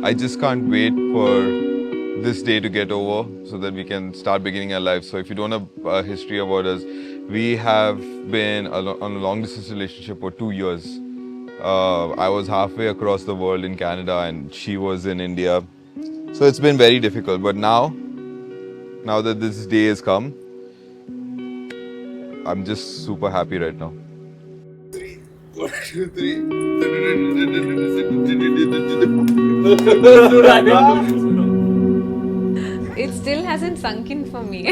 I just can't wait for this day to get over so that we can start beginning our lives. So if you don't know a history about us, we have been on a long distance relationship for 2 years. I was halfway across the world in Canada and she was in India. So it's been very difficult. But now that this day has come, I'm just super happy right now. 1, 2, 3. It still hasn't sunk in for me.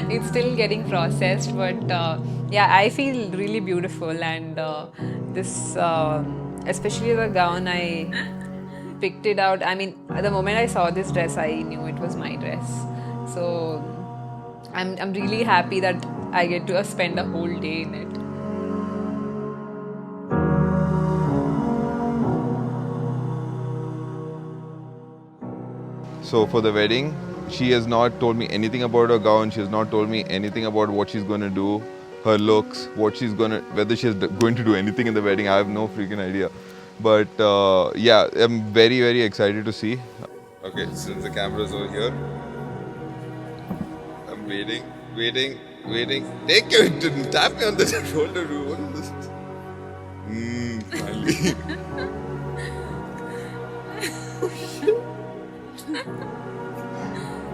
It's still getting processed, but yeah, I feel really beautiful. And this, especially the gown, I picked it out. I mean, the moment I saw this dress, I knew it was my dress. So I'm really happy that I get to spend a whole day in it. So for the wedding, she has not told me anything about her gown. She has not told me anything about what she's going to do, her looks, whether she's going to do anything in the wedding. I have no freaking idea. But yeah, I'm very, very excited to see. Okay, since the camera's over here, I'm waiting. Take it, tap me on the shoulder. What is this? Finally.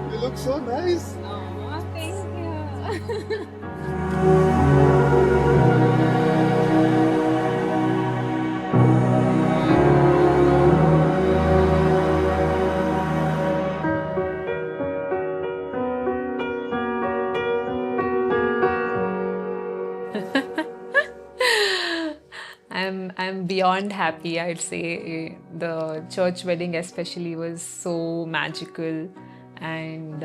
You look so nice. Oh, thank you. I'm beyond happy. I'd say the church wedding especially was so magical, and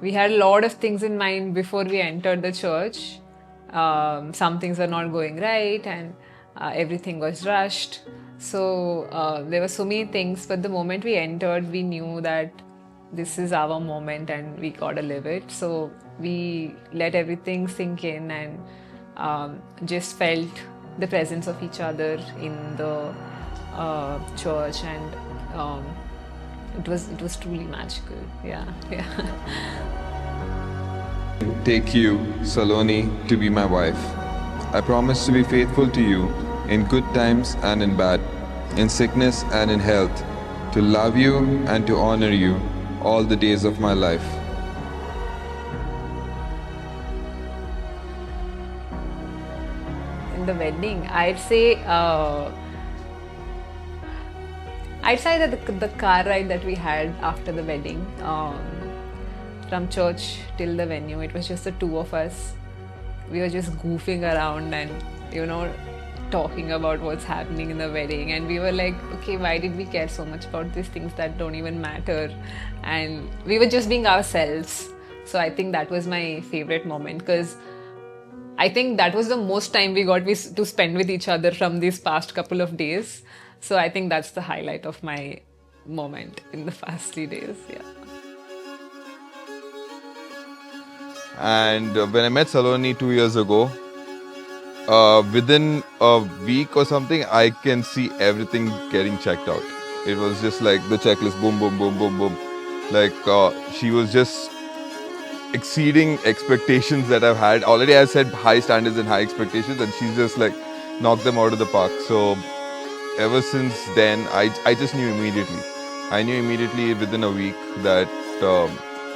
we had a lot of things in mind before we entered the church. Some things were not going right, and everything was rushed. So there were so many things, but the moment we entered, we knew that this is our moment and we gotta live it. So we let everything sink in and just felt the presence of each other in the church, and it was truly magical. Yeah. Take you, Saloni, to be my wife. I promise to be faithful to you in good times and in bad, in sickness and in health, to love you and to honor you all the days of my life. In the wedding, I'd say that the car ride that we had after the wedding, from church till the venue, it was just the two of us. We were just goofing around and, talking about what's happening in the wedding. And we were like, okay, why did we care so much about these things that don't even matter? And we were just being ourselves. So I think that was my favorite moment, because I think that was the most time we got to spend with each other from these past couple of days. So I think that's the highlight of my moment in the past 3 days. Yeah. And when I met Saloni 2 years ago, within a week or something, I can see everything getting checked out. It was just like the checklist, boom, boom, boom, boom, boom. Like she was just exceeding expectations that I've had. Already I've set high standards and high expectations, and she's just like knocked them out of the park. So ever since then, I just knew immediately. I knew immediately within a week that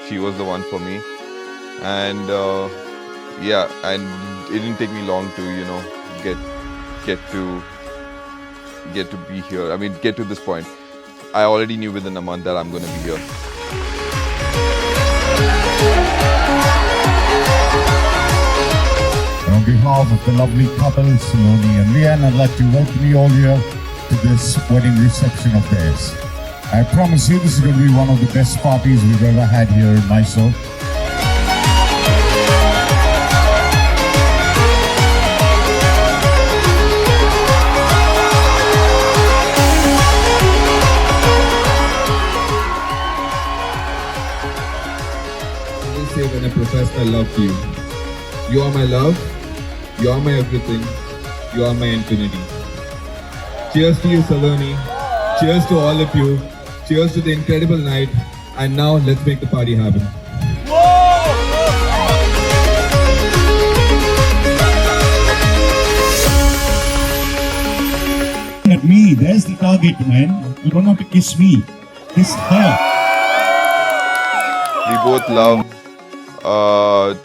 she was the one for me. And yeah, and it didn't take me long to get to be here. I mean, get to this point. I already knew within a month that I'm going to be here. And on behalf of the lovely couple, Saloni and Leanne, I'd like to welcome you all here to this wedding reception of theirs. I promise you this is going to be one of the best parties we've ever had here in Mysore. When I professed I love you. You are my love, You are my everything. You are my infinity. Cheers to you, Saloni. Cheers to all of you. Cheers to the incredible night. And now let's make the party happen. At me, there's the target, man. You don't have to kiss me. Kiss her. We both love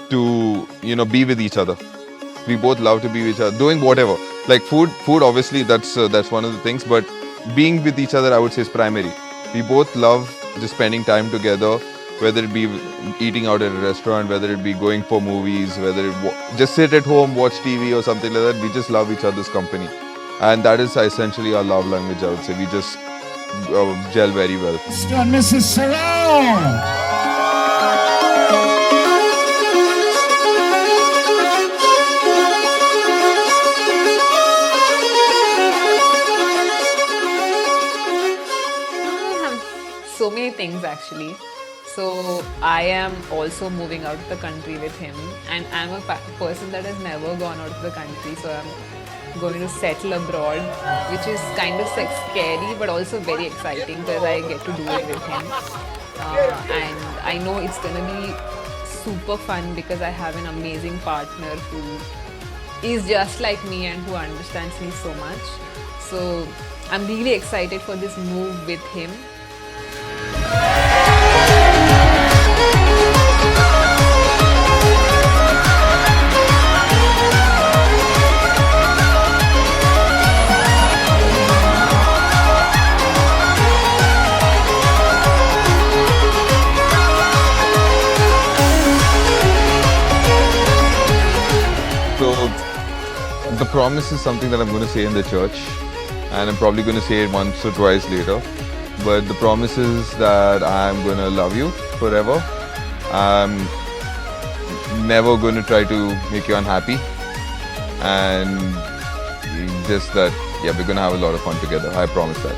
to be with each other. We both love to be with each other, doing whatever. Like food obviously that's one of the things, but being with each other I would say is primary. We both love just spending time together, whether it be eating out at a restaurant, whether it be going for movies, whether just sit at home, watch TV or something like that. We just love each other's company, and that is essentially our love language. I would say we just gel very well. Mr. and Mrs. Sarah. So many things actually. So I am also moving out of the country with him, and I'm a person that has never gone out of the country. So I'm going to settle abroad, which is kind of like scary but also very exciting because I get to do it with him. And I know it's gonna be super fun because I have an amazing partner who is just like me and who understands me so much. So I'm really excited for this move with him. So the promise is something that I'm going to say in the church, and I'm probably going to say it once or twice later. But the promise is that I'm going to love you forever. I'm never going to try to make you unhappy, and just that, yeah, we're going to have a lot of fun together. I promise that.